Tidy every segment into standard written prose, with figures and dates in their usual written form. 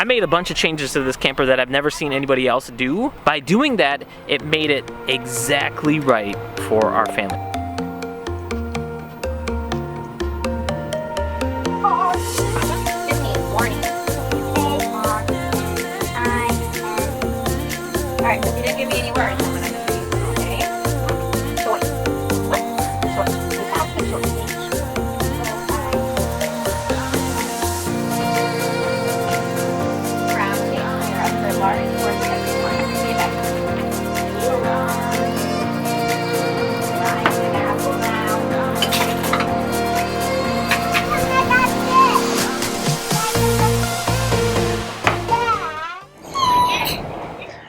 I made a bunch of changes to this camper that I've never seen anybody else do. By doing that, it made it exactly right for our family. Alright, so he didn't give me any words. I'm gonna give you, okay? Choice. What? Choice. You have the choice. Round down. You're up for large towards everyone. See you back. Right, you're gonna have to round.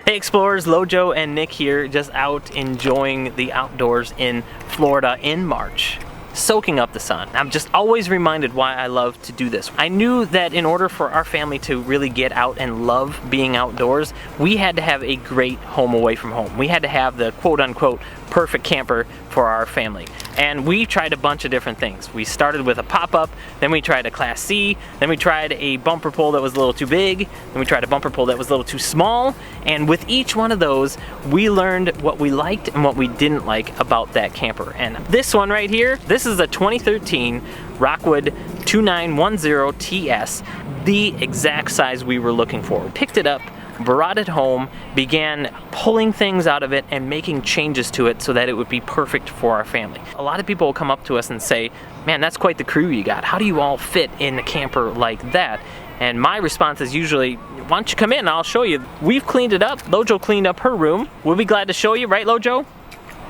Hey explorers, Lojo and Nick here, just out enjoying the outdoors in Florida in March, soaking up the sun. I'm just always reminded why I love to do this. I knew that in order for our family to really get out and love being outdoors, we had to have a great home away from home. We had to have the quote-unquote perfect camper for our family. And we tried a bunch of different things. We started with a pop-up, then we tried a Class C, then we tried a bumper pull that was a little too big, then we tried a bumper pull that was a little too small, and with each one of those, we learned what we liked and what we didn't like about that camper. And this one right here, this is a 2013 Rockwood 2910 TS, the exact size we were looking for. We picked it up, brought it home, began pulling things out of it and making changes to it so that it would be perfect for our family. A lot of people will come up to us and say, man, that's quite the crew you got. How do you all fit in a camper like that? And my response is usually, why don't you come in, I'll show you. We've cleaned it up. Lojo cleaned up her room. We'll be glad to show you, right Lojo?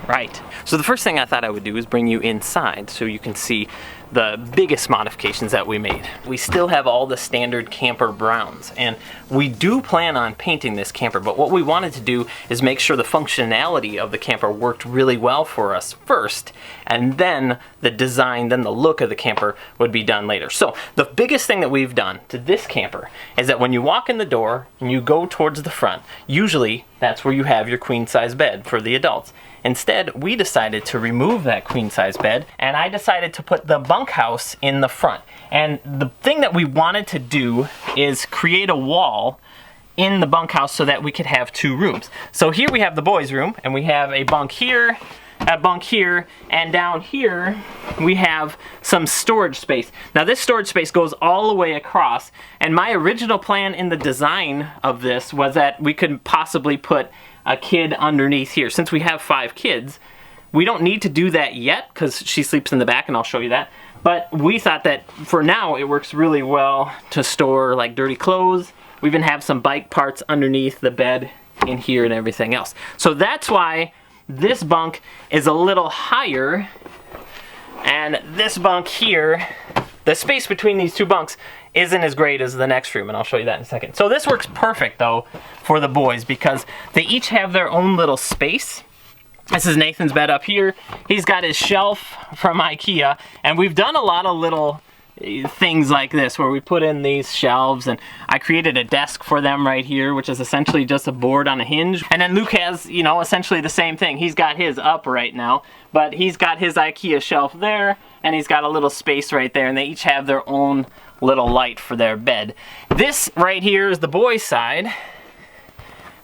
Right. So the first thing I thought I would do is bring you inside so you can see the biggest modifications that we made. We still have all the standard camper browns, and we do plan on painting this camper, but what we wanted to do is make sure the functionality of the camper worked really well for us first, and then the design, then the look of the camper would be done later. So the biggest thing that we've done to this camper is that when you walk in the door and you go towards the front, usually that's where you have your queen size bed for the adults. Instead, we decided to remove that queen size bed, and I decided to put the bunkhouse in the front. And the thing that we wanted to do is create a wall in the bunkhouse so that we could have two rooms. So here we have the boys' room, and we have a bunk here, and down here we have some storage space. Now this storage space goes all the way across, and my original plan in the design of this was that we could possibly put a kid underneath here. Since we have 5 kids, we don't need to do that yet because she sleeps in the back, and I'll show you that. But we thought that for now it works really well to store like dirty clothes. We even have some bike parts underneath the bed in here and everything else. So that's why this bunk is a little higher, and this bunk here, the space between these two bunks isn't as great as the next room, and I'll show you that in a second. So this works perfect though for the boys because they each have their own little space. This is Nathan's bed up here. He's got his shelf from IKEA, and we've done a lot of little things like this where we put in these shelves, and I created a desk for them right here, which is essentially just a board on a hinge. And then Luke has, you know, essentially the same thing. He's got his up right now, but he's got his IKEA shelf there, and he's got a little space right there, and they each have their own little light for their bed. This right here is the boys' side.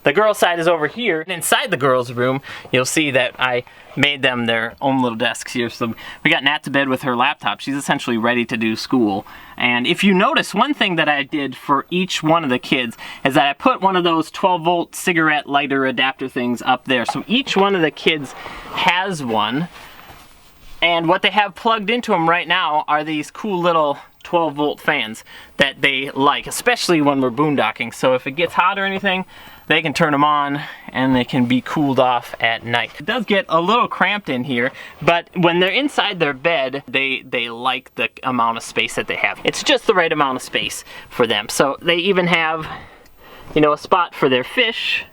The girls' side is over here. And inside the girls' room, you'll see that I made them their own little desks here. So we got Nat to bed with her laptop. She's essentially ready to do school. And if you notice, one thing that I did for each one of the kids is that I put one of those 12-volt cigarette lighter adapter things up there. So each one of the kids has one. And what they have plugged into them right now are these cool little 12-volt fans that they like, especially when we're boondocking. So if it gets hot or anything, they can turn them on and they can be cooled off at night. It does get a little cramped in here, but when they're inside their bed, they like the amount of space that they have. It's just the right amount of space for them. So they even have, you know, a spot for their fish.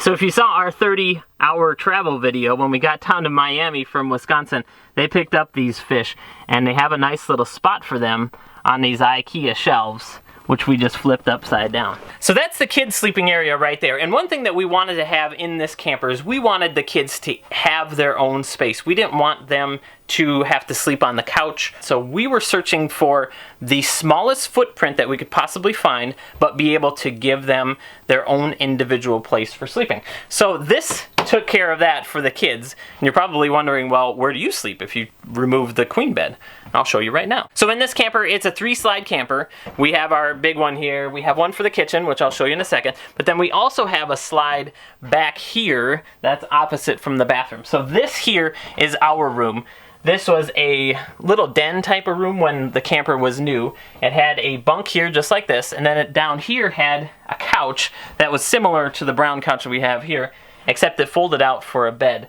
So if you saw our 30-hour travel video, when we got down to Miami from Wisconsin, they picked up these fish, and they have a nice little spot for them on these IKEA shelves, which we just flipped upside down. So that's the kids' sleeping area right there. And one thing that we wanted to have in this camper is we wanted the kids to have their own space. We didn't want them to have to sleep on the couch. So we were searching for the smallest footprint that we could possibly find, but be able to give them their own individual place for sleeping. So this took care of that for the kids. And you're probably wondering, well, where do you sleep if you remove the queen bed? I'll show you right now. So in this camper, it's a 3-slide camper. We have our big one here. We have one for the kitchen, which I'll show you in a second. But then we also have a slide back here that's opposite from the bathroom. So this here is our room. This was a little den type of room when the camper was new. It had a bunk here just like this, and then it down here had a couch that was similar to the brown couch that we have here, except it folded out for a bed.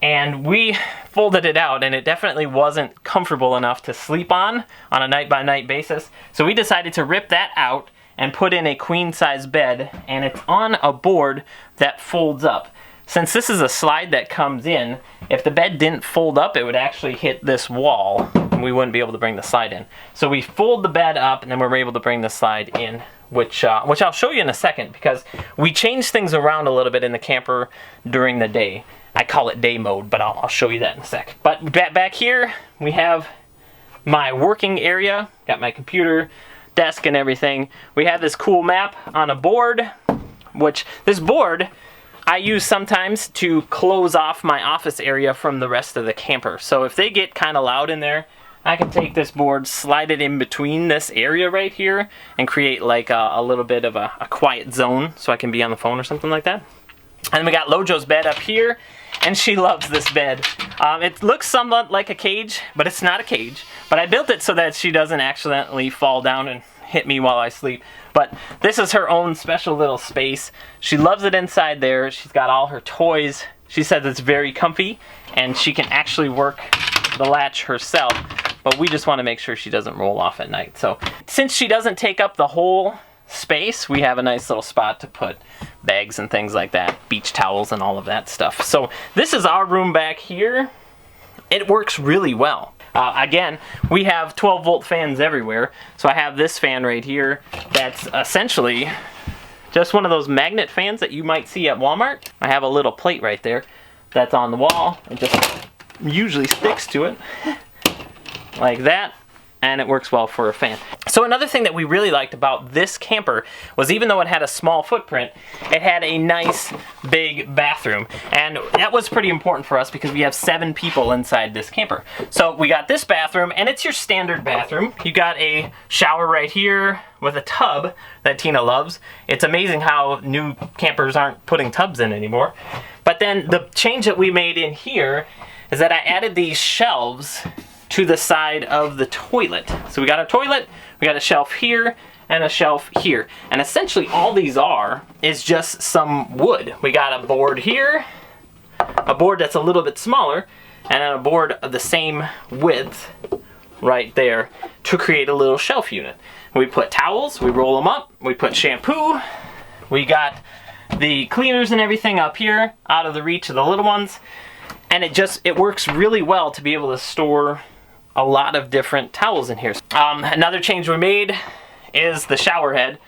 And we folded it out, and it definitely wasn't comfortable enough to sleep on a night-by-night basis. So we decided to rip that out and put in a queen-size bed, and it's on a board that folds up. Since this is a slide that comes in, if the bed didn't fold up, it would actually hit this wall, and we wouldn't be able to bring the slide in. So we fold the bed up, and then we're able to bring the slide in, which I'll show you in a second, because we changed things around a little bit in the camper during the day. I call it day mode, but I'll show you that in a sec. But back here, we have my working area, got my computer, desk, and everything. We have this cool map on a board, which this board I use sometimes to close off my office area from the rest of the camper. So if they get kind of loud in there, I can take this board, slide it in between this area right here, and create like a little bit of a quiet zone so I can be on the phone or something like that. And then we got Lojo's bed up here, and she loves this bed. It looks somewhat like a cage, but it's not a cage. But I built it so that she doesn't accidentally fall down and hit me while I sleep. But this is her own special little space. She loves it inside there. She's got all her toys. She says it's very comfy, and she can actually work the latch herself. But we just want to make sure she doesn't roll off at night. So since she doesn't take up the whole space, we have a nice little spot to put bags and things like that, beach towels and all of that stuff. So this is our room back here. It works really well. Again, we have 12-volt fans everywhere. So I have this fan right here that's essentially just one of those magnet fans that you might see at Walmart. I have a little plate right there that's on the wall. It just usually sticks to it like that, and it works well for a fan. So another thing that we really liked about this camper was, even though it had a small footprint, it had a nice big bathroom. And that was pretty important for us because we have 7 people inside this camper. So we got this bathroom, and it's your standard bathroom. You got a shower right here with a tub that Tina loves. It's amazing how new campers aren't putting tubs in anymore. But then the change that we made in here is that I added these shelves to the side of the toilet. So we got a toilet, we got a shelf here, and a shelf here. And essentially all these is just some wood. We got a board here, a board that's a little bit smaller, and then a board of the same width right there to create a little shelf unit. We put towels, we roll them up, we put shampoo, we got the cleaners and everything up here, out of the reach of the little ones. And it works really well to be able to store a lot of different towels in here. Another change we made is the shower head.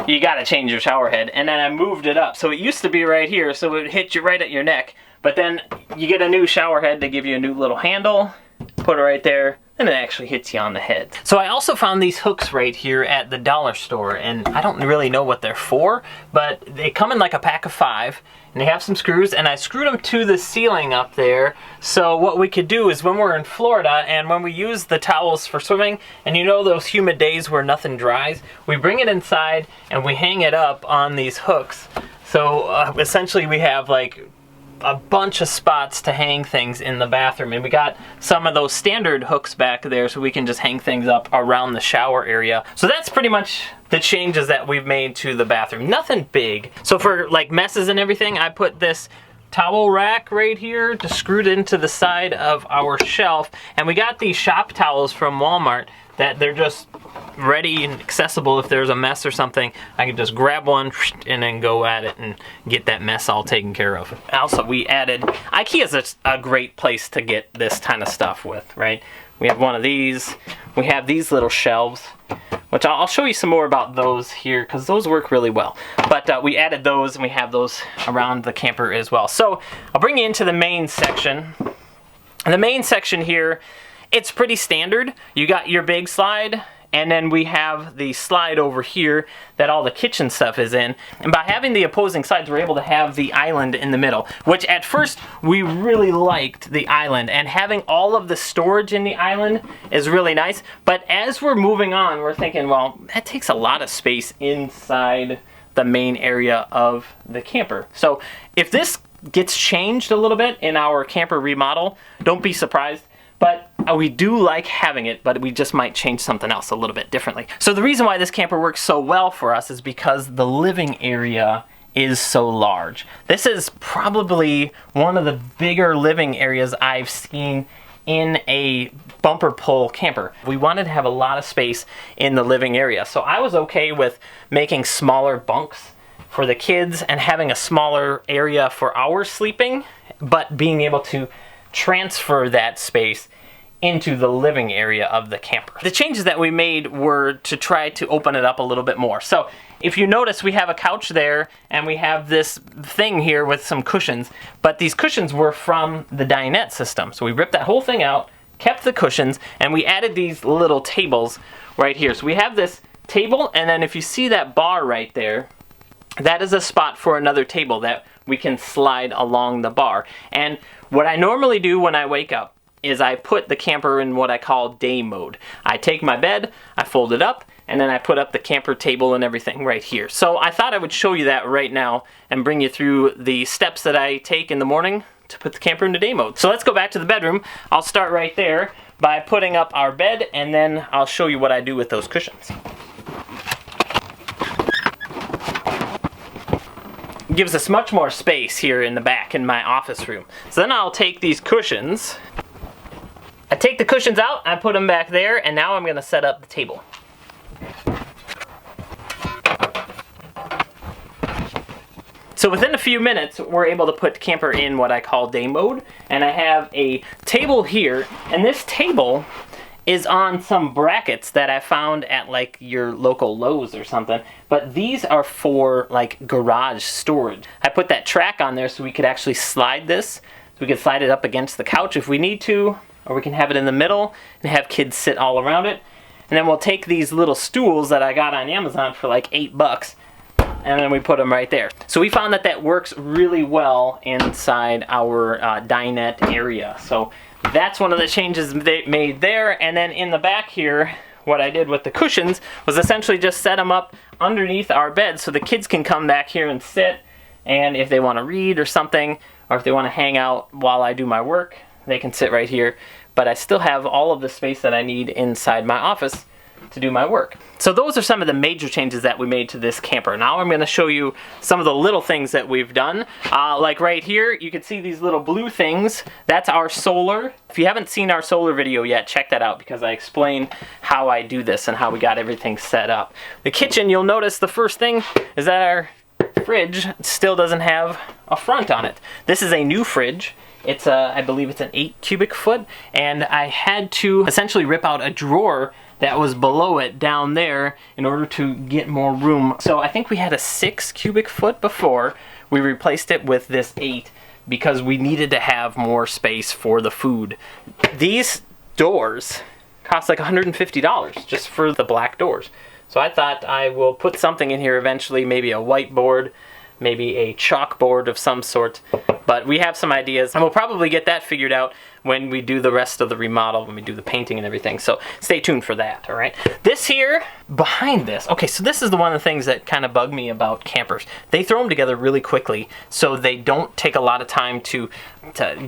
You gotta change your shower head. And then I moved it up. So it used to be right here, so it would hit you right at your neck. But then you get a new shower head to give you a new little handle, put it right there, and it actually hits you on the head. So I also found these hooks right here at the dollar store, and I don't really know what they're for, but they come in like a pack of 5, and they have some screws, and I screwed them to the ceiling up there. So what we could do is, when we're in Florida and when we use the towels for swimming, and you know those humid days where nothing dries, we bring it inside and we hang it up on these hooks. So essentially we have like a bunch of spots to hang things in the bathroom, and we got some of those standard hooks back there so we can just hang things up around the shower area. So that's pretty much the changes that we've made to the bathroom. Nothing big. So for like messes and everything, I put this towel rack right here just screwed into the side of our shelf, and we got these shop towels from Walmart that they're just ready and accessible. If there's a mess or something, I can just grab one and then go at it and get that mess all taken care of. Also, we added, IKEA's a great place to get this kind of stuff with, right? We have one of these. We have these little shelves, which I'll show you some more about those here because those work really well. But we added those, and we have those around the camper as well. So I'll bring you into the main section. The main section here, it's pretty standard. You got your big slide, and then we have the slide over here that all the kitchen stuff is in. And by having the opposing sides, we're able to have the island in the middle, which at first we really liked the island, and having all of the storage in the island is really nice. But as we're moving on, we're thinking, well, that takes a lot of space inside the main area of the camper. So if this gets changed a little bit in our camper remodel, don't be surprised. But we do like having it, but we just might change something else a little bit differently. So the reason why this camper works so well for us is because the living area is so large. This is probably one of the bigger living areas I've seen in a bumper pull camper. We wanted to have a lot of space in the living area. So I was okay with making smaller bunks for the kids and having a smaller area for our sleeping, but being able to transfer that space into the living area of the camper. The changes that we made were to try to open it up a little bit more. So if you notice, we have a couch there and we have this thing here with some cushions, but these cushions were from the dinette system. So we ripped that whole thing out, kept the cushions, and we added these little tables right here. So we have this table, and then if you see that bar right there, that is a spot for another table that we can slide along the bar. And what I normally do when I wake up is I put the camper in what I call day mode. I take my bed, I fold it up, and then I put up the camper table and everything right here. So I thought I would show you that right now and bring you through the steps that I take in the morning to put the camper into day mode. So let's go back to the bedroom. I'll start right there by putting up our bed, and then I'll show you what I do with those cushions. Gives us much more space here in the back in my office room. So then I'll take these cushions. I take the cushions out, I put them back there, and now I'm going to set up the table. So within a few minutes, we're able to put the camper in what I call day mode, and I have a table here, and this table is on some brackets that I found at like your local Lowe's or something, but these are for like garage storage. I put that track on there so we could actually slide this, so we could slide it up against the couch if we need to, or we can have it in the middle and have kids sit all around it. And then we'll take these little stools that I got on Amazon for like $8, and then we put them right there. So we found that that works really well inside our dinette area. So that's one of the changes they made there. And then in the back here, what I did with the cushions was essentially just set them up underneath our bed so the kids can come back here and sit, and if they want to read or something, or if they want to hang out while I do my work, they can sit right here. But I still have all of the space that I need inside my office to do my work. So those are some of the major changes that we made to this camper. Now I'm going to show you some of the little things that we've done. Like right here, you can see these little blue things. That's our solar. If you haven't seen our solar video yet, check that out because I explain how I do this and how we got everything set up. The kitchen, you'll notice the first thing is that our fridge still doesn't have a front on it. This is a new fridge. It's I believe it's an 8 cubic foot, and I had to essentially rip out a drawer that was below it down there in order to get more room. So I think we had a 6 cubic foot before. We replaced it with this 8 because we needed to have more space for the food. These doors cost like $150 just for the black doors. So I thought I will put something in here eventually, maybe a whiteboard, maybe a chalkboard of some sort. But we have some ideas, and we'll probably get that figured out when we do the rest of the remodel, when we do the painting and everything. So stay tuned for that, all right? This here, behind this, okay, so this is one of the things that kind of bug me about campers. They throw them together really quickly, so they don't take a lot of time to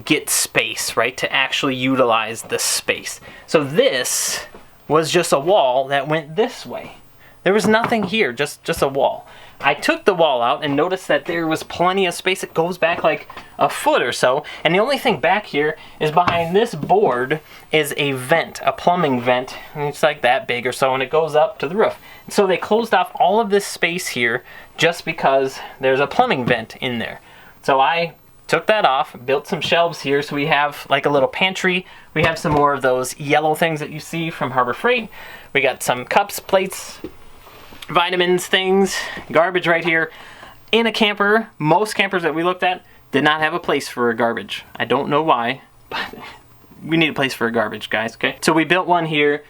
get space, right? To actually utilize the space. So this was just a wall that went this way. There was nothing here, just a wall. I took the wall out and noticed that there was plenty of space. It goes back like a foot or so, and the only thing back here is behind this board is a vent, a plumbing vent, and it's like that big or so, and it goes up to the roof. So they closed off all of this space here just because there's a plumbing vent in there. So I took that off, built some shelves here, so we have like a little pantry. We have some more of those yellow things that you see from Harbor Freight. We got some cups, plates, vitamins, things, garbage right here. In a camper, most campers that we looked at did not have a place for garbage. I don't know why, but we need a place for garbage, guys, okay? So we built one here,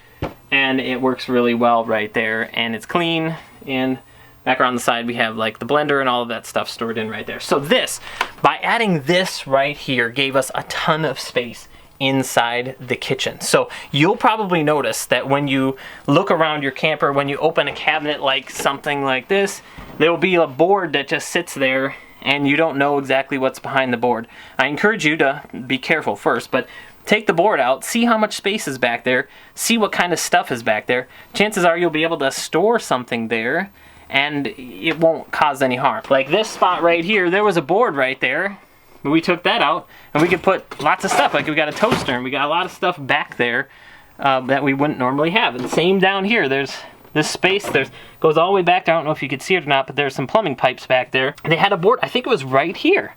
and it works really well right there, and it's clean, and back around the side we have like the blender and all of that stuff stored in right there. So this, by adding this right here, gave us a ton of space inside the kitchen. So you'll probably notice that when you look around your camper, when you open a cabinet like something like this, there will be a board that just sits there and you don't know exactly what's behind the board. I encourage you to be careful first, but take the board out, see how much space is back there, see what kind of stuff is back there. Chances are you'll be able to store something there and it won't cause any harm. Like this spot right here, there was a board right there, but we took that out and we could put lots of stuff. Like we got a toaster and we got a lot of stuff back there that we wouldn't normally have. And same down here, there's this space, goes all the way back there. I don't know if you could see it or not, but there's some plumbing pipes back there. And they had a board, I think it was right here.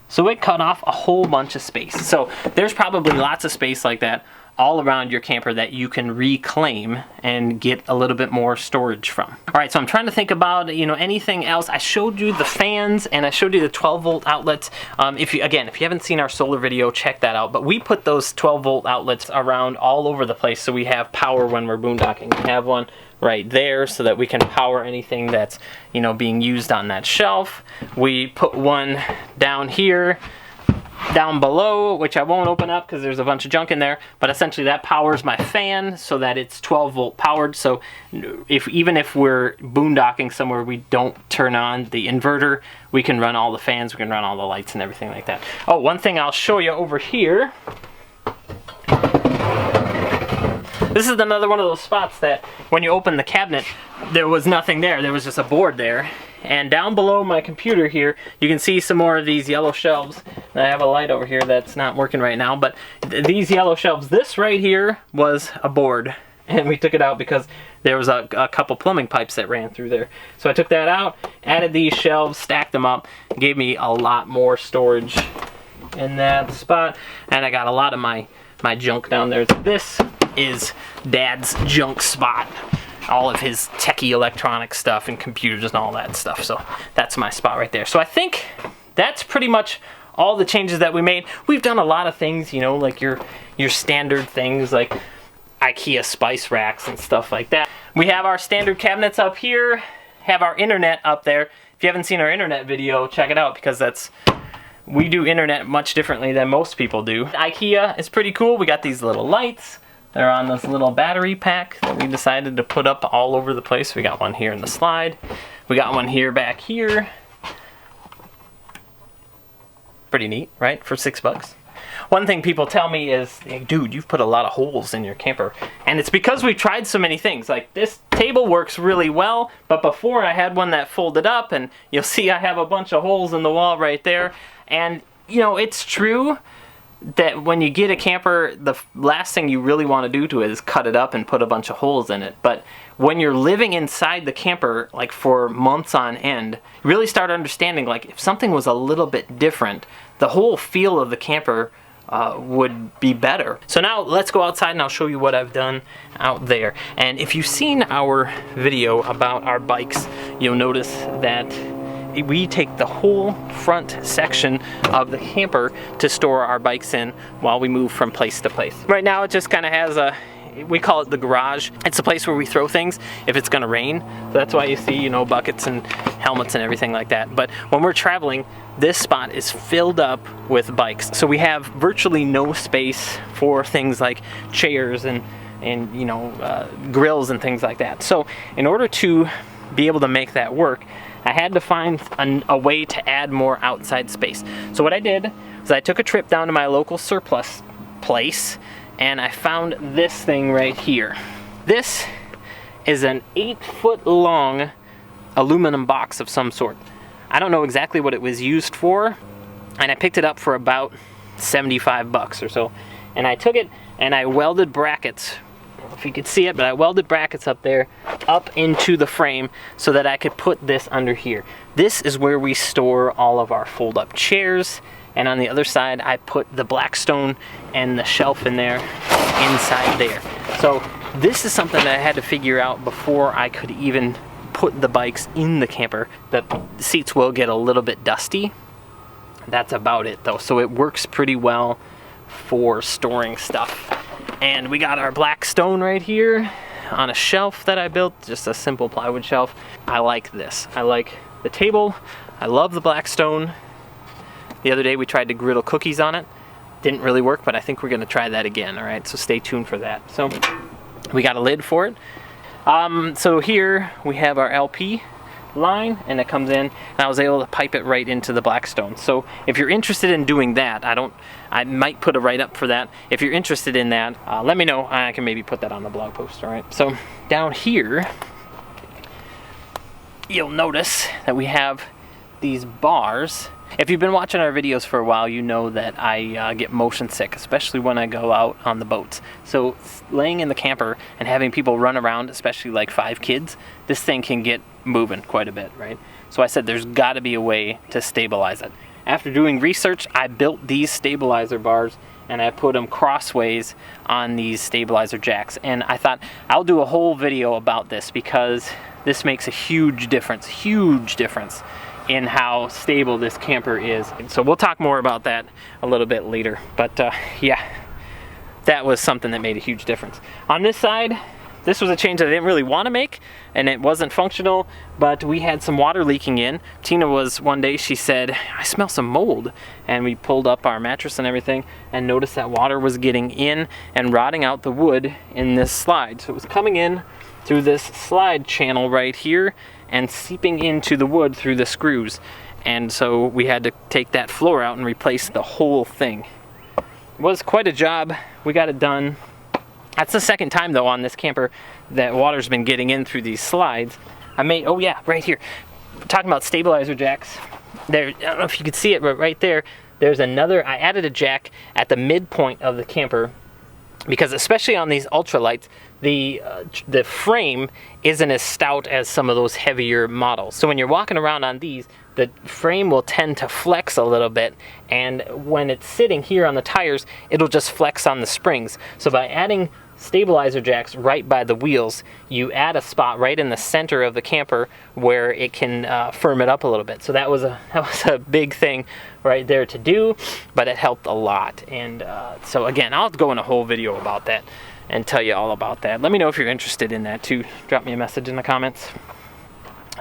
So it cut off a whole bunch of space. So there's probably lots of space like that all around your camper that you can reclaim and get a little bit more storage from. All right, so I'm trying to think about, you know, anything else. I showed you the fans and I showed you the 12-volt outlets. If you haven't seen our solar video, check that out. But we put those 12-volt outlets around all over the place so we have power when we're boondocking. We have one right there so that we can power anything that's, you know, being used on that shelf. We put one down here, down below, which I won't open up because there's a bunch of junk in there, but essentially that powers my fan so that it's 12-volt powered. So even if we're boondocking somewhere we don't turn on the inverter, we can run all the fans, we can run all the lights and everything like that. Oh, one thing I'll show you over here. This is another one of those spots that when you open the cabinet, there was nothing there. There was just a board there. And down below my computer here, you can see some more of these yellow shelves. I have a light over here that's not working right now, but these yellow shelves, this right here was a board. And we took it out because there was a couple plumbing pipes that ran through there. So I took that out, added these shelves, stacked them up, gave me a lot more storage in that spot. And I got a lot of my junk down there. This is Dad's junk spot. All of his techie electronic stuff and computers and all that stuff. So that's my spot right there. So I think that's pretty much all the changes that we made. We've done a lot of things, you know, like your standard things like IKEA spice racks and stuff like that. We have our standard cabinets up here, have our internet up there. If you haven't seen our internet video, check it out because we do internet much differently than most people do. IKEA is pretty cool. We got these little lights. They're on this little battery pack that we decided to put up all over the place. We got one here in the slide. We got one here back here. Pretty neat, right? For $6. One thing people tell me is, hey, dude, you've put a lot of holes in your camper. And it's because we've tried so many things. Like this table works really well, but before I had one that folded up, and you'll see I have a bunch of holes in the wall right there. And, you know, it's true that when you get a camper, the last thing you really want to do to it is cut it up and put a bunch of holes in it. But when you're living inside the camper, like for months on end, you really start understanding, like, if something was a little bit different, the whole feel of the camper would be better. So now let's go outside and I'll show you what I've done out there. And if you've seen our video about our bikes, you'll notice that we take the whole front section of the camper to store our bikes in while we move from place to place. Right now it just kind of has we call it the garage. It's a place where we throw things if it's gonna rain. So that's why you see, you know, buckets and helmets and everything like that. But when we're traveling, this spot is filled up with bikes. So we have virtually no space for things like chairs and you know, grills and things like that. So in order to be able to make that work, I had to find a way to add more outside space. So what I did is I took a trip down to my local surplus place and I found this thing right here. This is an 8-foot long aluminum box of some sort. I don't know exactly what it was used for, and I picked it up for about $75 or so. And I took it and I welded brackets. I don't know if you could see it, but I welded brackets up there, up into the frame so that I could put this under here. This is where we store all of our fold-up chairs, and on the other side I put the Blackstone and the shelf in there, inside there. So this is something that I had to figure out before I could even put the bikes in the camper. The seats will get a little bit dusty. That's about it though, so it works pretty well for storing stuff. And we got our black stone right here on a shelf that I built, just a simple plywood shelf. I like this. I like the table. I love the black stone. The other day we tried to griddle cookies on it. Didn't really work, but I think we're gonna try that again, all right? So stay tuned for that. So we got a lid for it. So here we have our LP line, and it comes in, and I was able to pipe it right into the Blackstone. So if you're interested in doing that, I might put a write-up for that. If you're interested in that, let me know. I can maybe put that on the blog post. All right, so down here you'll notice that we have these bars. If you've been watching our videos for a while, you know that I get motion sick, especially when I go out on the boats. So laying in the camper and having people run around, especially like 5 kids, this thing can get moving quite a bit, right? So I said there's got to be a way to stabilize it. After doing research, I built these stabilizer bars and I put them crossways on these stabilizer jacks. And I thought I'll do a whole video about this because this makes a huge difference in how stable this camper is. So we'll talk more about that a little bit later. But yeah, that was something that made a huge difference. On this side, this was a change that I didn't really want to make, and it wasn't functional, but we had some water leaking in. Tina was, one day she said, I smell some mold. And we pulled up our mattress and everything and noticed that water was getting in and rotting out the wood in this slide. So it was coming in through this slide channel right here and seeping into the wood through the screws. And so we had to take that floor out and replace the whole thing. It was quite a job. We got it done. That's the second time though on this camper that water's been getting in through these slides. Oh yeah, right here. Talking about stabilizer jacks. There, I don't know if you can see it, but right there, there's another. I added a jack at the midpoint of the camper because especially on these ultralights, the frame isn't as stout as some of those heavier models. So when you're walking around on these, the frame will tend to flex a little bit, and when it's sitting here on the tires, it'll just flex on the springs. So by adding stabilizer jacks right by the wheels, you add a spot right in the center of the camper where it can firm it up a little bit. So that was a big thing right there to do, but it helped a lot. And so again, I'll go in a whole video about that and tell you all about that. Let me know if you're interested in that too. Drop me a message in the comments.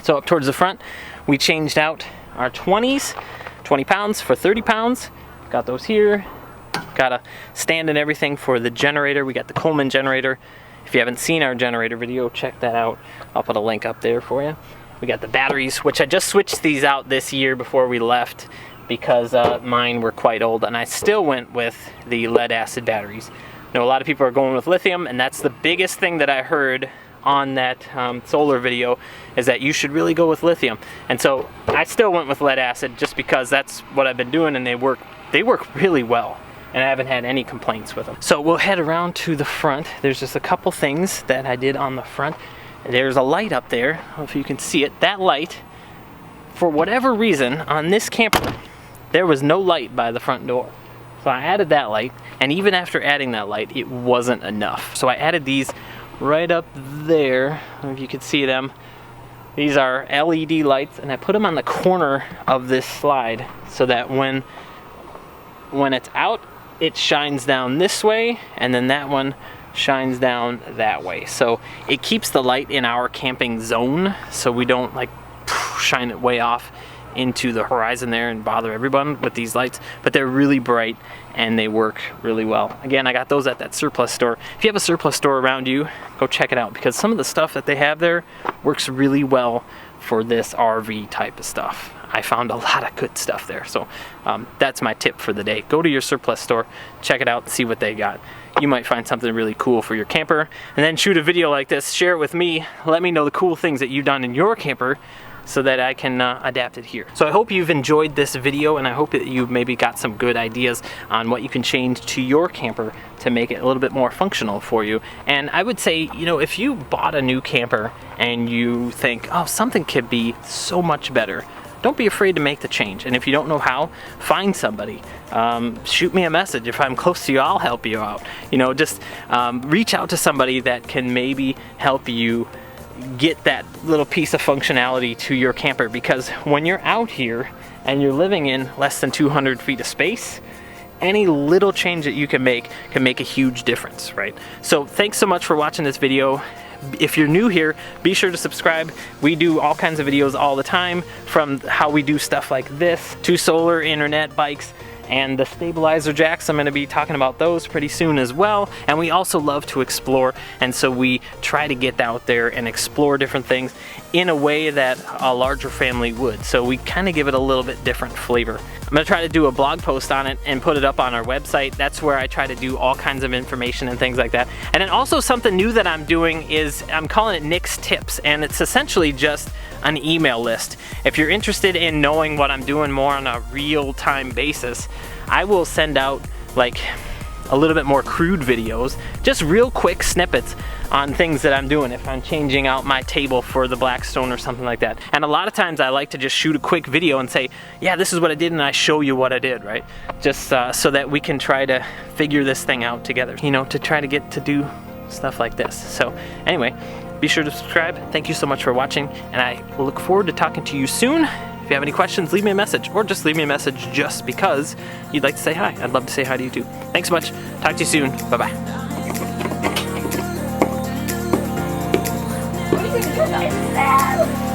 So up towards the front, we changed out our 20s, 20 pounds for 30 pounds. Got those here. Got a stand and everything for the generator. We got the Coleman generator. If you haven't seen our generator video, check that out. I'll put a link up there for you. We got the batteries, which I just switched these out this year before we left because mine were quite old, and I still went with the lead acid batteries. You know, a lot of people are going with lithium, and that's the biggest thing that I heard on that solar video, is that you should really go with lithium. And so I still went with lead acid just because that's what I've been doing, and they work really well, and I haven't had any complaints with them. So we'll head around to the front. There's just a couple things that I did on the front. There's a light up there. I don't know if you can see it. That light, for whatever reason, on this camper, there was no light by the front door. So I added that light, and even after adding that light, it wasn't enough. So I added these right up there. I don't know if you can see them. These are LED lights, and I put them on the corner of this slide so that when it's out, it shines down this way, and then that one shines down that way. So it keeps the light in our camping zone, so we don't like shine it way off into the horizon there and bother everyone with these lights. But they're really bright and they work really well. Again, I got those at that surplus store. If you have a surplus store around you, go check it out, because some of the stuff that they have there works really well for this RV type of stuff. I found a lot of good stuff there. So that's my tip for the day. Go to your surplus store, check it out, see what they got. You might find something really cool for your camper, and then shoot a video like this, share it with me, let me know the cool things that you've done in your camper so that I can adapt it here. So I hope you've enjoyed this video, and I hope that you've maybe got some good ideas on what you can change to your camper to make it a little bit more functional for you. And I would say, you know, if you bought a new camper and you think, oh, something could be so much better, don't be afraid to make the change. And if you don't know how, find somebody. Shoot me a message. If I'm close to you, I'll help you out. You know, just reach out to somebody that can maybe help you get that little piece of functionality to your camper, because when you're out here and you're living in less than 200 feet of space, any little change that you can make a huge difference, right? So thanks so much for watching this video. If you're new here, be sure to subscribe. We do all kinds of videos all the time, from how we do stuff like this to solar, internet, bikes, and the stabilizer jacks. I'm going to be talking about those pretty soon as well. And we also love to explore, and so we try to get out there and explore different things in a way that a larger family would. So we kind of give it a little bit different flavor. I'm going to try to do a blog post on it and put it up on our website. That's where I try to do all kinds of information and things like that. And then also something new that I'm doing is I'm calling it Nick's Tips, and it's essentially just an email list. If you're interested in knowing what I'm doing more on a real-time basis, I will send out like a little bit more crude videos, just real quick snippets on things that I'm doing, if I'm changing out my table for the Blackstone or something like that. And a lot of times I like to just shoot a quick video and say, yeah, this is what I did, and I show you what I did, right? Just so that we can try to figure this thing out together, you know, to try to get to do stuff like this. So anyway, be sure to subscribe. Thank you so much for watching, and I look forward to talking to you soon. If you have any questions, leave me a message, or just leave me a message just because you'd like to say hi. I'd love to say hi to you too. Thanks so much. Talk to you soon. Bye-bye. What are you doing?